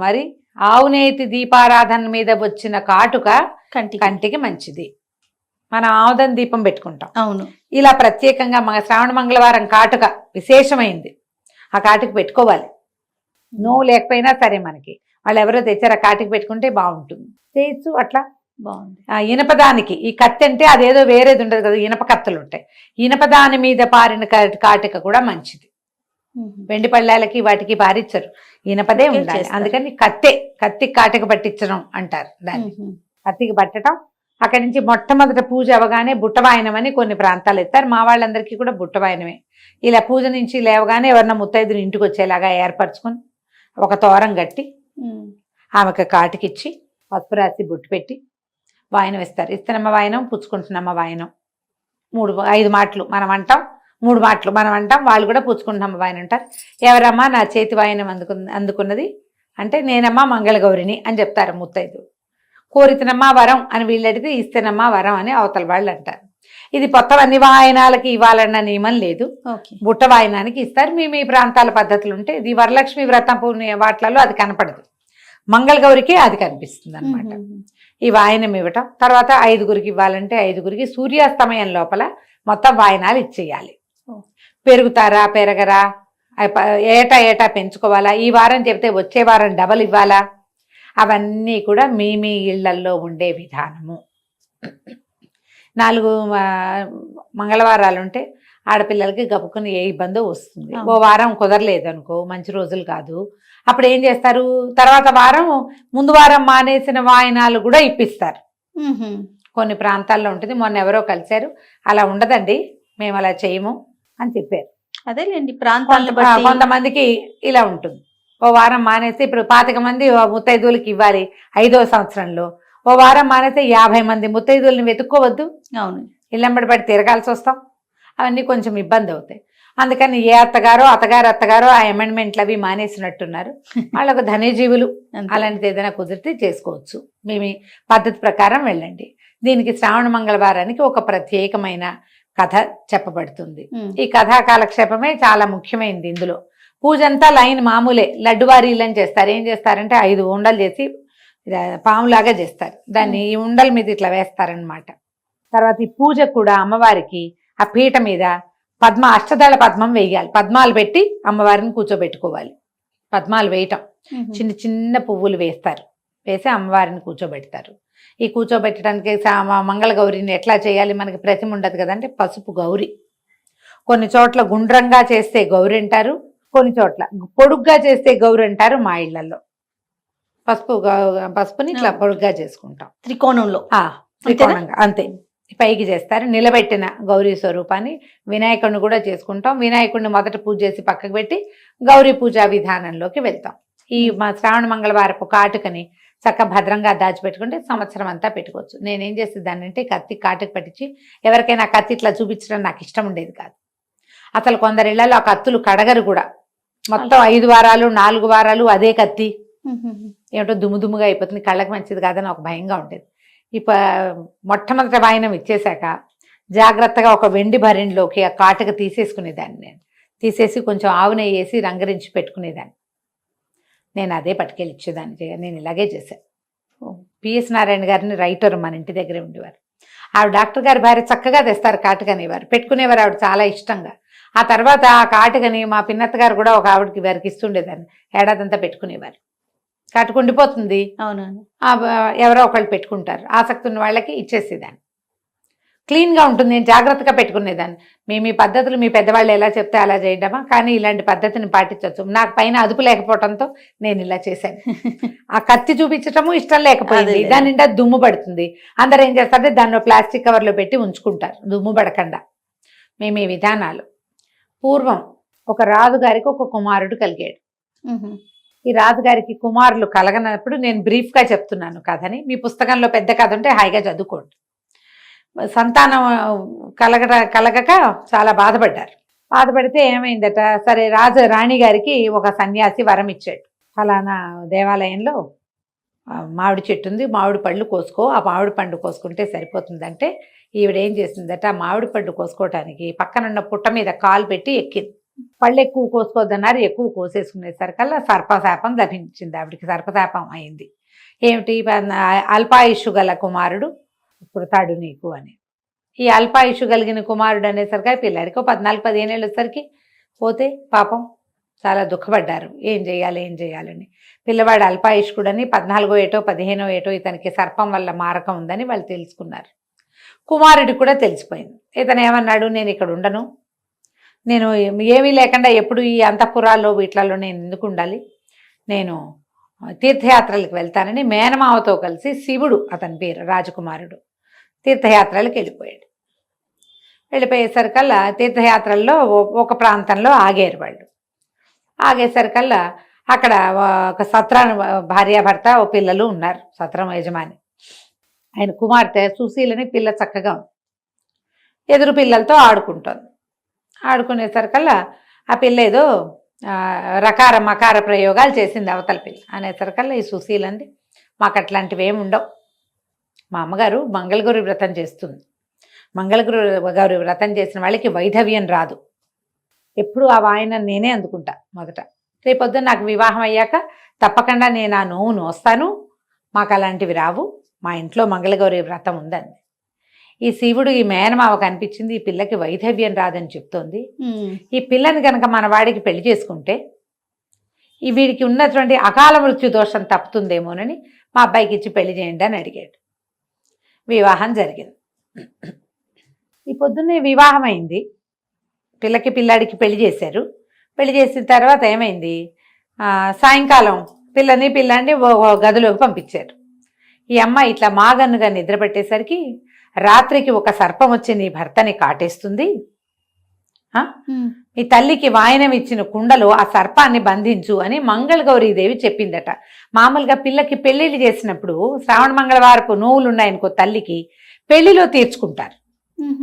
మరి ఆవునేతి దీపారాధన మీద వచ్చిన కాటుక కంటికి మంచిది. మనం ఆముదం దీపం పెట్టుకుంటాం. అవును. ఇలా ప్రత్యేకంగా శ్రావణ మంగళవారం కాటుక విశేషమైంది. ఆ కాటుక పెట్టుకోవాలి. నోవు లేకపోయినా సరే మనకి వాళ్ళు ఎవరో తెచ్చారు, ఆ కాటుక పెట్టుకుంటే బాగుంటుంది. చేయొచ్చు అట్లా. బాగుంది. ఇనపదానికి ఈ కత్తి అంటే అదేదో వేరేది ఉండదు కదా, ఇనప కత్తులు ఉంటాయి. ఇనపదాని మీద పారిన కాటిక కూడా మంచిది. వెండి పళ్ళాలకి వాటికి పారిచ్చరు, ఇనపదే ఓకే, ఉండాలి. చేస్తారు. అందుకని కత్తి కాటిక పట్టించడం అంటారు దాన్ని. కత్తికి పట్టడం. అక్కడి నుంచి మొట్టమొదట పూజ అవగానే బుట్టవాయనం అని కొన్ని ప్రాంతాలు ఎత్తారు. మా వాళ్ళందరికీ కూడా బుట్టవాయనమే. ఇలా పూజ నుంచి లేవగానే ఎవరన్నా ముత్తైదులు ఇంటికి వచ్చేలాగా ఏర్పరచుకొని ఒక తోరం కట్టి ఆమెకు కాటికిచ్చి పసుపు రాసి బొట్టు పెట్టి వాయనం ఇస్తారు. ఇస్తనమ్మ వాయనం, పుచ్చుకుంటున్నమ్మ వాయనం, 5 మాటలు మనం అంటాం, 3 మాటలు మనం అంటాం, వాళ్ళు కూడా పుచ్చుకుంటున్నమ్మ వాయనం అంటారు. ఎవరమ్మా నా చేతి వాయనం అందుకున్నది అంటే నేనమ్మా మంగళగౌరిని అని చెప్తారు ముత్తైదు. కోరితనమ్మా వరం అని వీళ్ళు అడిగితే ఇస్తేనమ్మా వరం అని అవతల వాళ్ళు అంటారు. ఇది కొత్తవన్నీ వాయనాలకి ఇవ్వాలన్న నియమం లేదు. బుట్ట వాయనానికి ఇస్తారు. మీ ప్రాంతాల పద్ధతులు ఉంటే ఇది వరలక్ష్మి వ్రతం వాటిలలో అది కనపడదు, మంగళగౌరికి అది కనిపిస్తుంది అనమాట. ఈ వాయనం ఇవ్వటం. తర్వాత 5గురికి ఇవ్వాలంటే 5గురికి సూర్యాస్తమయం లోపల మొత్తం వాయనాలు ఇచ్చేయాలి. పెరుగుతారా పెరగరా, ఏటా పెంచుకోవాలా, ఈ వారం చెప్తే వచ్చే వారం డబల్ ఇవ్వాలా, అవన్నీ కూడా మీ ఇళ్లల్లో ఉండే విధానము. 4 మంగళవారాలు ఉంటే ఆడపిల్లలకి గబుకుని ఏ ఇబ్బందో వస్తుంది. ఓ వారం కుదరలేదు అనుకో, మంచి రోజులు కాదు, అప్పుడు ఏం చేస్తారు, తర్వాత వారం ముందు వారం మానేసిన వాయనాలు కూడా ఇప్పిస్తారు. కొన్ని ప్రాంతాల్లో ఉంటుంది. మొన్న ఎవరో కలిశారు, అలా ఉండదండి మేము అలా చేయము అని చెప్పారు. అదేలేండి, ప్రాంతాలను బట్టి కొంతమందికి ఇలా ఉంటుంది. ఓ వారం మానేసి ఇప్పుడు 25 మంది ముత్తైదువులకి ఇవ్వాలి 5వ సంవత్సరంలో, ఓ వారం మానేస్తే 50 మంది ముత్తైదువుల్ని వెతుక్కోవద్దు, అవును, ఇళ్ళంబడి పడి తిరగాల్సి వస్తాం. అవన్నీ కొంచెం ఇబ్బంది అవుతాయి. అందుకని ఏ అత్తగారో ఆ అమెండ్మెంట్లు అవి మానేసినట్టున్నారు. వాళ్ళకు ధన్యజీవులు. అలాంటిది ఏదైనా కుదిరితే చేసుకోవచ్చు. మీ పద్ధతి ప్రకారం వెళ్ళండి. దీనికి శ్రావణ మంగళవారానికి ఒక ప్రత్యేకమైన కథ చెప్పబడుతుంది. ఈ కథా కాలక్షేపమే చాలా ముఖ్యమైనది. ఇందులో పూజ అంతా లైన్ మామూలే, లడ్డువారీలని చేస్తారు. ఏం చేస్తారంటే 5 ఉండలు చేసి పాములాగా చేస్తారు, దాన్ని ఈ ఉండల మీద ఇట్లా వేస్తారనమాట. తర్వాత ఈ పూజ కూడా అమ్మవారికి ఆ పీట మీద అష్టదళ పద్మం వేయాలి. పద్మాలు పెట్టి అమ్మవారిని కూర్చోబెట్టుకోవాలి. పద్మాలు వేయటం, చిన్న చిన్న పువ్వులు వేస్తారు, వేసి అమ్మవారిని కూర్చోబెడతారు. ఈ కూర్చోబెట్టడానికి మంగళగౌరిని ఎట్లా చేయాలి, మనకి ప్రతిమ ఉండదు కదంటే పసుపు గౌరి. కొన్ని చోట్ల గుండ్రంగా చేస్తే గౌరి అంటారు, కొన్ని చోట్ల పొడుగ్గా చేస్తే గౌరి అంటారు. మా ఇళ్లలో పసుపుని ఇట్లా పొడుగ్గా చేసుకుంటాం, త్రికోణంలో త్రికోణంగా అంతే పైకి చేస్తారు. నిలబెట్టిన గౌరీ స్వరూపాన్ని వినాయకుడిని కూడా చేసుకుంటాం. వినాయకుడిని మొదట పూజ చేసి పక్కకు పెట్టి గౌరీ పూజా విధానంలోకి వెళ్తాం. ఈ మా శ్రావణ మంగళవారపు కాటుకని చక్క భద్రంగా దాచిపెట్టుకుంటే సంవత్సరం అంతా పెట్టుకోవచ్చు. నేనేం చేసేదాన్ని అంటే కత్తి కాటుకు పట్టించి ఎవరికైనా కత్తి ఇట్లా చూపించడం నాకు ఇష్టం ఉండేది కాదు. అసలు కొందరి ఇళ్లలో ఆ కత్తులు కడగరు కూడా. మొత్తం 5 వారాలు 4 వారాలు అదే కత్తి ఏమిటో దుమ్ముగా అయిపోతుంది, కళ్ళకి మంచిది కాదని ఒక భయంగా ఉండేది. మొట్టమొదటి వాయనం ఇచ్చేశాక జాగ్రత్తగా ఒక వెండి భరిణిలోకి ఆ కాటుక తీసేసుకునేదాన్ని. నేను తీసేసి కొంచెం ఆవు నెయ్యి వేసి రంగరించి పెట్టుకునేదాన్ని. నేను అదే పట్టుకెళ్ళి ఇచ్చేదాన్ని. నేను ఇలాగే చేశాను. పిఎస్ నారాయణ గారిని రైటర్ మన ఇంటి దగ్గరే ఉండేవారు. ఆవిడ డాక్టర్ గారి భార్య చక్కగా తెస్తారు కాటుకనేవారు, పెట్టుకునేవారు ఆవిడ చాలా ఇష్టంగా. ఆ తర్వాత ఆ కాటుకని మా పిన్నత్త గారు కూడా ఒక ఆవిడకి వారికి ఇస్తుండేదాన్ని. ఏడాదంతా పెట్టుకునేవారు. కాటుకుండిపోతుంది, అవునవును, ఎవరో ఒకళ్ళు పెట్టుకుంటారు. ఆసక్తి ఉన్న వాళ్ళకి ఇచ్చేసేదాన్ని. క్లీన్గా ఉంటుంది. నేను జాగ్రత్తగా పెట్టుకునేదాన్ని. మీ పద్ధతులు మీ పెద్దవాళ్ళు ఎలా చెప్తే అలా చేయడమా, కానీ ఇలాంటి పద్ధతిని పాటించవచ్చు. నాకు పైన అదుపు లేకపోవడంతో నేను ఇలా చేశాను. ఆ కత్తి చూపించటము ఇష్టం లేకపోయింది. దాని నిండా దుమ్ము పడుతుంది. అందరు ఏం చేస్తారంటే దాన్ని ప్లాస్టిక్ కవర్లో పెట్టి ఉంచుకుంటారు దుమ్ము పడకుండా. ఈ విధానాలు. పూర్వం ఒక రాజుగారికి ఒక కుమారుడు కలిగాడు. ఈ రాజుగారికి కుమారులు కలగనప్పుడు నేను బ్రీఫ్గా చెప్తున్నాను కథని. మీ పుస్తకంలో పెద్ద కథ ఉంటే హాయిగా చదువుకోండి. సంతానం కలగక చాలా బాధపడ్డారు. బాధపడితే ఏమైందట, సరే రాణి గారికి ఒక సన్యాసి వరం ఇచ్చాడు. ఫలానా దేవాలయంలో మామిడి చెట్టు ఉంది, మామిడి పళ్ళు కోసుకో, ఆ మామిడి పండు కోసుకుంటే సరిపోతుందంటే ఈవిడ ఏం చేసిందట, ఆ మామిడి పండు కోసుకోవటానికి పక్కనున్న పుట్ట మీద కాలు పెట్టి ఎక్కింది. పళ్ళు ఎక్కువ కోసుకోవద్దన్నారు, ఎక్కువ కోసేసుకునేసరికల్లా సర్పశాపం లభించింది. ఆవిడికి సర్పశాపం అయింది. ఏమిటి, అల్పాయుషు గల కుమారుడు పుడతాడు నీకు అని. ఈ అల్పాయుషు కలిగిన కుమారుడు అనేసరికి పిల్లాడికి 14-15 ఏళ్ళు వచ్చేసరికి పోతే పాపం చాలా దుఃఖపడ్డారు. ఏం చేయాలని. పిల్లవాడు అల్పాయుష్కుడని 14 ఏటో 15 ఏటో ఇతనికి సర్పం వల్ల మారకం ఉందని వాళ్ళు తెలుసుకున్నారు. కుమారుడికి కూడా తెలిసిపోయింది. ఇతను ఏమన్నాడు, నేను ఇక్కడ ఉండను, నేను ఏమీ లేకుండా ఎప్పుడు ఈ అంతఃపురాల్లో వీటిలలో నేను ఎందుకు ఉండాలి, నేను తీర్థయాత్రలకు వెళ్తానని మేనమావతో కలిసి శివుడు, అతని పేరు రాజకుమారుడు, తీర్థయాత్రలకు వెళ్ళిపోయాడు. వెళ్ళిపోయేసరికల్లా తీర్థయాత్రల్లో ఒక ప్రాంతంలో ఆగారు వాళ్ళు. ఆగేసరికల్లా అక్కడ ఒక సత్రం భార్యాభర్త ఓ పిల్లలు ఉన్నారు. సత్రం యజమాని ఆయన కుమార్తె సుశీలని పిల్ల చక్కగా ఉంది. ఎదురు పిల్లలతో ఆడుకుంటోంది. ఆడుకునేసరికల్లా ఆ పిల్ల ఏదో రకార మకార ప్రయోగాలు చేసింది అవతల పిల్ల. అనేసరికల్లా ఈ సుశీల అంది, మాకు అట్లాంటివి ఏమి ఉండవు, మా అమ్మగారు మంగళగౌరి వ్రతం చేస్తుంది, మంగళగౌరి వ్రతం చేసిన వాళ్ళకి వైధవ్యం రాదు, ఎప్పుడు ఆ వాయన నేనే అందుకుంటా మొదట, రేపొద్దున నాకు వివాహం అయ్యాక తప్పకుండా నేను ఆ నోవు నోస్తాను, మాకు అలాంటివి రావు, మా ఇంట్లో మంగళగౌరి వ్రతం ఉందండి. ఈ శివుడు ఈ మేనమావ కనిపించింది, ఈ పిల్లకి వైధవ్యం రాదని చెప్తోంది, ఈ పిల్లని కనుక మన వాడికి పెళ్లి చేసుకుంటే ఈ వీడికి ఉన్నటువంటి అకాల మృత్యు దోషం తప్పుతుందేమోనని మా అబ్బాయికి ఇచ్చి పెళ్లి చేయండి అని అడిగాడు. వివాహం జరిగింది. ఈ పొద్దున్నే వివాహం అయింది. పిల్లాడికి పెళ్లి చేశారు. పెళ్లి చేసిన తర్వాత ఏమైంది, సాయంకాలం పిల్లాడిని గదిలోకి పంపించారు. ఈ అమ్మాయి ఇట్లా మాగన్నుగా నిద్రపెట్టేసరికి రాత్రికి ఒక సర్పం వచ్చి నీ భర్తని కాటేస్తుంది, ఈ తల్లికి వాయనం ఇచ్చిన కుండలో ఆ సర్పాన్ని బంధించు అని మంగళగౌరీదేవి చెప్పిందట. మామూలుగా పిల్లకి పెళ్లిళ్ళు చేసినప్పుడు శ్రావణ మంగళవారపు నోవులు ఉన్నాయనుకో తల్లికి పెళ్లిలో తీర్చుకుంటారు.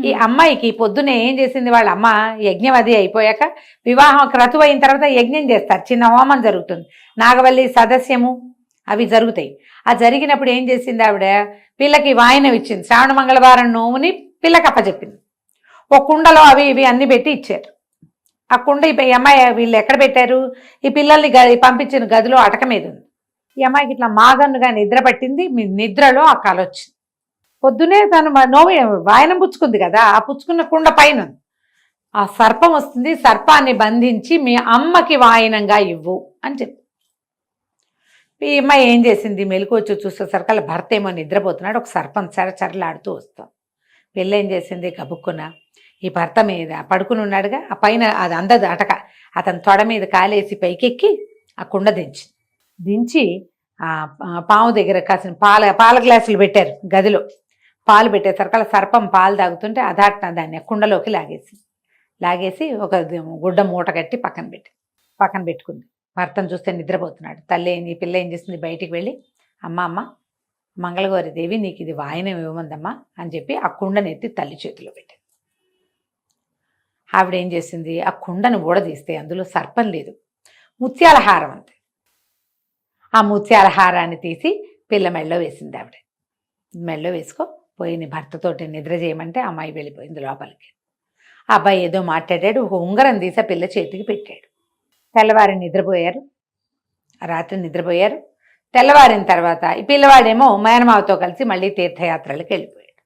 ఈ అమ్మాయికి పొద్దునే ఏం చేసింది, వాళ్ళ అమ్మ యజ్ఞం అది అయిపోయాక వివాహం క్రతువు అయిన తర్వాత యజ్ఞం చేస్తారు, చిన్న హోమం జరుగుతుంది, నాగవల్లి సదస్యము అవి జరుగుతాయి. ఆ జరిగినప్పుడు ఏం చేసింది ఆవిడ, పిల్లకి వాయనం ఇచ్చింది, శ్రావణ మంగళవారం నోవుని పిల్లకి అప్పచెప్పింది. ఒక కుండలో అవి ఇవి అన్ని పెట్టి ఇచ్చారు. ఆ కుండ ఈ అమ్మాయి వీళ్ళు ఎక్కడ పెట్టారు, ఈ పిల్లల్ని పంపించిన గదిలో అటక మీద ఉంది. ఈ అమ్మాయికి ఇట్లా మాగన్నుగా నిద్ర పట్టింది. నిద్రలో ఆ కల వచ్చింది. పొద్దునే తను నోవి వాయనం పుచ్చుకుంది కదా, ఆ పుచ్చుకున్న కుండ పైన ఆ సర్పం వస్తుంది, సర్పాన్ని బంధించి మీ అమ్మకి వాయనంగా ఇవ్వు అని చెప్పి. ఈ అమ్మాయి ఏం చేసింది, మెలకు వచ్చి చూసేసరికి భర్త ఏమో నిద్రపోతున్నాడు, ఒక సర్పం చరచరలాడుతూ వస్తాం. పిల్ల ఏం చేసింది, గబుక్కున ఈ భర్త మీద పడుకుని ఉన్నాడుగా, ఆ పైన అది అందదు అటక, అతని తొడ మీద కాలేసి పైకెక్కి ఆ కుండ దించి ఆ పాము దగ్గర కాసిన పాల గ్లాసులు పెట్టారు గదిలో. పాలు పెట్టేసరికి సర్పం పాలు తాగుతుంటే అదాట్న దాన్ని కుండలోకి లాగేసి ఒక గుడ్డ మూట కట్టి పక్కన పెట్టుకుంది. భర్తను చూస్తే నిద్రపోతున్నాడు. ఈ పిల్ల ఏం చేసింది, బయటికి వెళ్ళి అమ్మ మంగళగౌరి దేవి నీకు ఇది వాయనం ఇవ్వమందమ్మా అని చెప్పి ఆ కుండని ఎత్తి తల్లి చేతిలో పెట్టింది. ఆవిడ ఏం చేసింది, ఆ కుండను ఊడదీస్తే అందులో సర్పం లేదు, ముత్యాల హారం అంతే. ఆ ముత్యాల హారాన్ని తీసి పిల్ల మెళ్ళో వేసింది. ఆవిడ మెళ్ళో వేసుకో పోయి నీ భర్తతోటి నిద్ర చేయమంటే అమ్మాయి వెళ్ళిపోయింది లోపలికి. ఆ అబ్బాయి ఏదో మాట్లాడాడు, ఒక ఉంగరం తీసి పిల్ల చేతికి పెట్టాడు. తెల్లవారి నిద్రపోయారు. రాత్రి నిద్రపోయారు. తెల్లవారిన తర్వాత ఈ పిల్లవాడేమో మేనమావతో కలిసి మళ్ళీ తీర్థయాత్రలకు వెళ్ళిపోయాడు.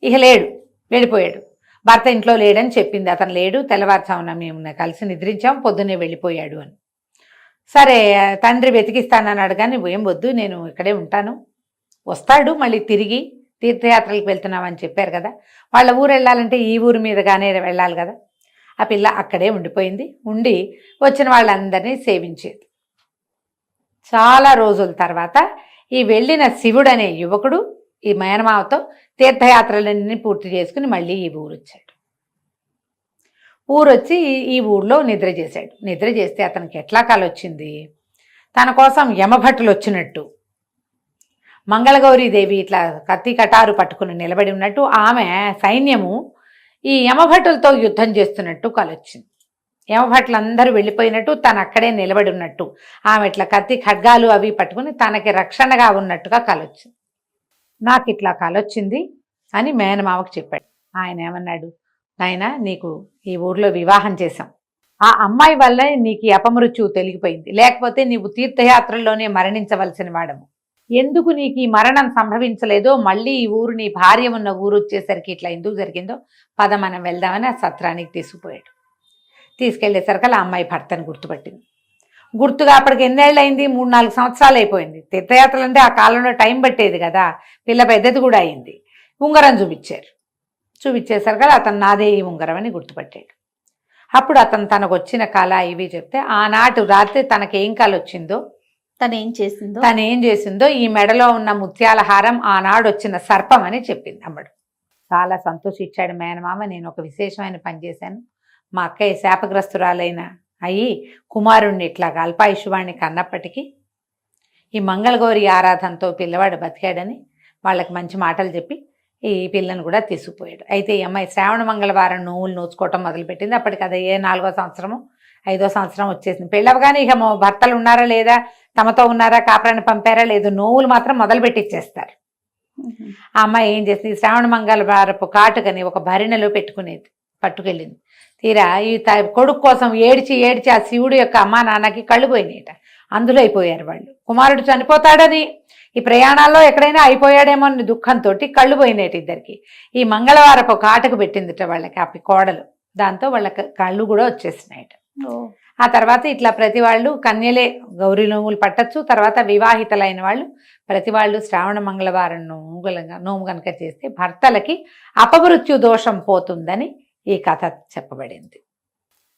ఇక లేడు, వెళ్ళిపోయాడు. భర్త ఇంట్లో లేడని చెప్పింది, అతను లేడు, తెల్లవారుజామున మేము కలిసి నిద్రించాం, పొద్దున్నే వెళ్ళిపోయాడు అని. సరే తండ్రి వెతికిస్తానన్నాడు, కానీ ఏం వద్దు నేను ఇక్కడే ఉంటాను, వస్తాడు మళ్ళీ తిరిగి, తీర్థయాత్రలకు వెళ్తున్నామని చెప్పారు కదా, వాళ్ళ ఊరు వెళ్ళాలంటే ఈ ఊరి మీదగానే వెళ్ళాలి కదా. ఆ పిల్ల అక్కడే ఉండిపోయింది. ఉండి వచ్చిన వాళ్ళందరినీ సేవించేది. చాలా రోజుల తర్వాత ఈ వెళ్ళిన శివుడు అనే యువకుడు ఈ మేనమావతో తీర్థయాత్రలన్నీ పూర్తి చేసుకుని మళ్ళీ ఈ ఊరు వచ్చాడు. ఊరొచ్చి ఈ ఊళ్ళో నిద్ర చేశాడు. నిద్ర చేస్తే అతనికి ఎట్లా కలొచ్చింది, తన కోసం యమభట్టులు వచ్చినట్టు, మంగళగౌరీదేవి ఇట్లా కత్తి కటారు పట్టుకుని నిలబడి ఉన్నట్టు, ఆమె సైన్యము ఈ యమభట్టులతో యుద్ధం చేస్తున్నట్టు కలొచ్చింది. యమభట్టులందరూ వెళ్ళిపోయినట్టు, తను అక్కడే నిలబడి ఉన్నట్టు, ఆమె ఇట్లా కత్తి ఖడ్గాలు అవి పట్టుకుని తనకి రక్షణగా ఉన్నట్టుగా కలొచ్చింది. నాకు ఇట్లా కలొచ్చింది అని మేనమావకు చెప్పాడు. ఆయన ఏమన్నాడు, నాయనా నీకు ఈ ఊర్లో వివాహం చేశాం, ఆ అమ్మాయి వల్లే నీకు ఈ అపమృత్యువు తొలగిపోయింది, లేకపోతే నీవు తీర్థయాత్రల్లోనే మరణించవలసిన వాడము. ఎందుకు నీకు ఈ మరణం సంభవించలేదో, మళ్ళీ ఈ ఊరు నీ భార్య ఉన్న ఊరు వచ్చేసరికి ఇట్లా ఎందుకు జరిగిందో పద మనం వెళ్దామని ఆ సత్రానికి తీసుకుపోయాడు. తీసుకెళ్లేసరికి ఆ అమ్మాయి భర్తను గుర్తుపట్టింది. గుర్తుగా అప్పటికి ఎన్నేళ్ళు అయింది, 3-4 సంవత్సరాలు అయిపోయింది. తీర్థయాత్రలు అంటే ఆ కాలంలో టైం పట్టేది కదా, పిల్ల పెద్దది కూడా అయింది. ఉంగరం చూపించారు. చూపించేసరికి అతను నాదే ఈ ఉంగరం అని గుర్తుపట్టాడు. అప్పుడు అతను తనకు వచ్చిన కళ ఇవి చెప్తే, ఆనాటి రాత్రి తనకేం కళ వచ్చిందో, తను ఏం చేసిందో, ఈ మెడలో ఉన్న ముత్యాల హారం ఆనాడు వచ్చిన సర్పం అని చెప్పింది అమ్మడు. చాలా సంతోషించాడు మేనమామ. నేను ఒక విశేషమైన పని చేశాను, మా అక్కయ్య శాపగ్రస్తురాలైన అయ్యి కుమారుణ్ణి ఇట్లాగా అల్పాయుష్వాణ్ణి కన్నప్పటికీ ఈ మంగళగౌరి ఆరాధనతో పిల్లవాడు బతికాడని వాళ్ళకి మంచి మాటలు చెప్పి ఈ పిల్లను కూడా తీసుకుపోయాడు. అయితే ఈ అమ్మాయి శ్రావణ మంగళవారం నోవులు నోచుకోవటం మొదలుపెట్టింది. అప్పటికి అది 4వ సంవత్సరము 5వ సంవత్సరం వచ్చేసింది. పెళ్ళవగానే ఇక భర్తలు ఉన్నారా లేదా, తమతో ఉన్నారా, కాపురాన్ని పంపారా లేదు, నోవులు మాత్రం మొదలుపెట్టిచ్చేస్తారు. ఆ అమ్మాయి ఏం చేసింది, శ్రావణ మంగళవారపు కాటుకని ఒక భరిణెలో పెట్టుకునేది, పట్టుకెళ్ళింది. తీరా ఈ కొడుకు కోసం ఏడ్చి ఏడ్చి ఆ శివుడు యొక్క అమ్మా నాన్నకి కళ్ళు పోయినాయట. అందులో అయిపోయారు వాళ్ళు. కుమారుడు చనిపోతాడని, ఈ ప్రయాణాల్లో ఎక్కడైనా అయిపోయాడేమో అని దుఃఖంతో కళ్ళు పోయినాయట ఇద్దరికి. ఈ మంగళవారపు కాటుకు పెట్టిందిట వాళ్ళకి ఆ కోడలు. దాంతో వాళ్ళ కళ్ళు కూడా వచ్చేసినాయట. ఆ తర్వాత ఇట్లా ప్రతి వాళ్ళు కన్యలే గౌరీ నోములు పట్టచ్చు. తర్వాత వివాహితలైన వాళ్ళు ప్రతి వాళ్ళు శ్రావణ మంగళవారం నోము కనుక చేస్తే భర్తలకి అపమృత్యు దోషం పోతుందని ఈ కథ చెప్పబడింది.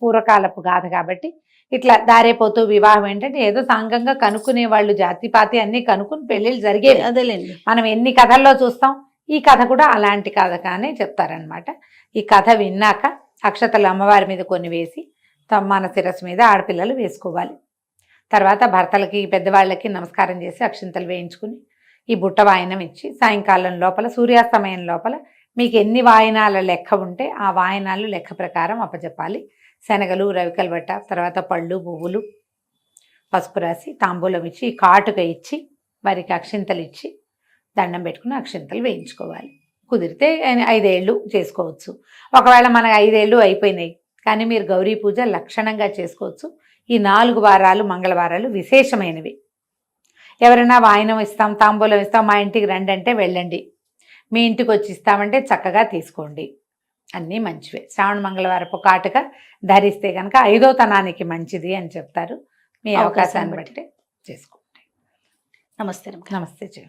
పూర్వకాలపు గాథ కాబట్టి ఇట్లా దారేపోతూ వివాహం ఏంటంటే ఏదో సాంగంగా కనుక్కునే వాళ్ళు, జాతిపాతి అన్ని కనుక్కుని పెళ్ళిళ్ళు జరిగేవి. అదేలేండి, మనం ఎన్ని కథల్లో చూస్తాం. ఈ కథ కూడా అలాంటి కథ కానీ చెప్తారనమాట. ఈ కథ విన్నాక అక్షతలు అమ్మవారి మీద కొన్ని వేసి మన శిరస్సు మీద ఆడపిల్లలు వేసుకోవాలి. తర్వాత భర్తలకి పెద్దవాళ్ళకి నమస్కారం చేసి అక్షింతలు వేయించుకుని ఈ బుట్ట వాయనం ఇచ్చి సాయంకాలం లోపల సూర్యాస్తమయం లోపల మీకు ఎన్ని వాయనాల లెక్క ఉంటే ఆ వాయనాలు లెక్క ప్రకారం అప్పచెప్పాలి. శనగలు, రవికల బట్ట, తర్వాత పళ్ళు, పువ్వులు, పసుపు రాసి తాంబూలం ఇచ్చి కాటుక ఇచ్చి వారికి అక్షింతలు ఇచ్చి దండం పెట్టుకుని అక్షింతలు వేయించుకోవాలి. కుదిరితే 5 ఏళ్ళు చేసుకోవచ్చు. ఒకవేళ మనకు 5 ఏళ్ళు అయిపోయినాయి కానీ మీరు గౌరీ పూజ లక్షణంగా చేసుకోవచ్చు. ఈ 4 వారాలు మంగళవారాలు విశేషమైనవి. ఎవరైనా వాయనం ఇస్తాం, తాంబూలం ఇస్తాం, మా ఇంటికి రండి అంటే వెళ్ళండి. మీ ఇంటికి వచ్చి ఇస్తామంటే చక్కగా తీసుకోండి. అన్నీ మంచివే. శ్రావణ మంగళవారపు కాటుక ధరిస్తే కనుక 5వ తనానికి మంచిది అని చెప్తారు. మీ అవకాశాన్ని బట్టి చేసుకోండి. నమస్తే. నమస్తే.